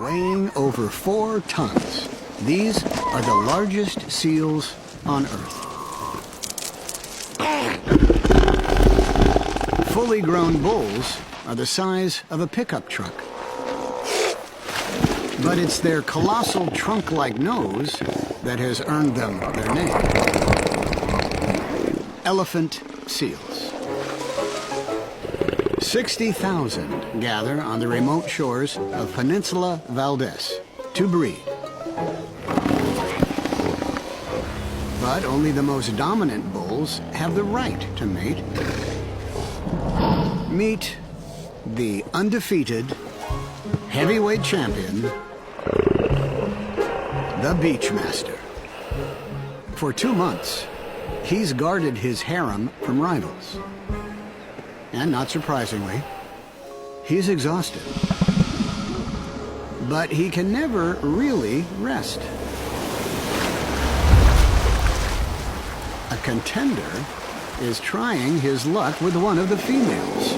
weighing over 4 tons. These are the largest seals on Earth. Fully grown bulls are the size of a pickup truck. But it's their colossal trunk-like nose that has earned them their name. Elephant seals. 60,000 gather on the remote shores of Peninsula Valdez to breed. But only the most dominant bulls have the right to mate. Meet the undefeated heavyweight champion, the Beachmaster. For 2 months, he's guarded his harem from rivals. And not surprisingly, he's exhausted. But he can never really rest. A contender is trying his luck with one of the females.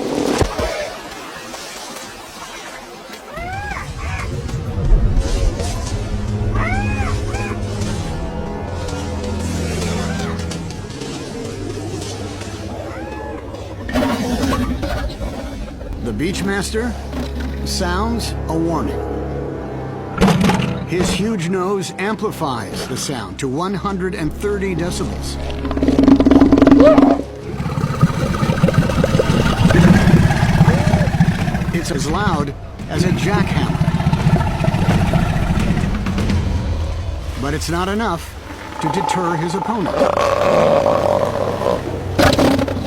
The Beachmaster sounds a warning. His huge nose amplifies the sound to 130 decibels. It's as loud as a jackhammer. But it's not enough to deter his opponent.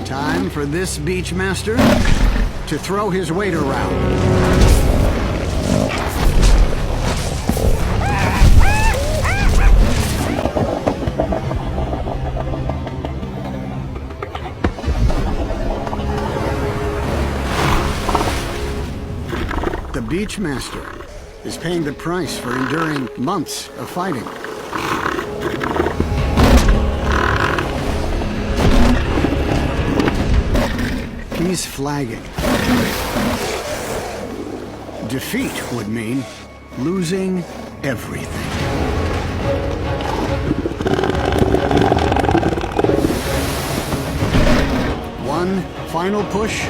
Time for this Beachmaster to throw his weight around. The Beachmaster is paying the price for enduring months of fighting. He's flagging. Defeat would mean losing everything. One final push.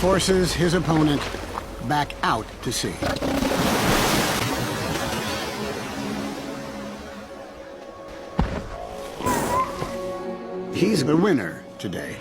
Forces his opponent back out to sea. He's the winner today.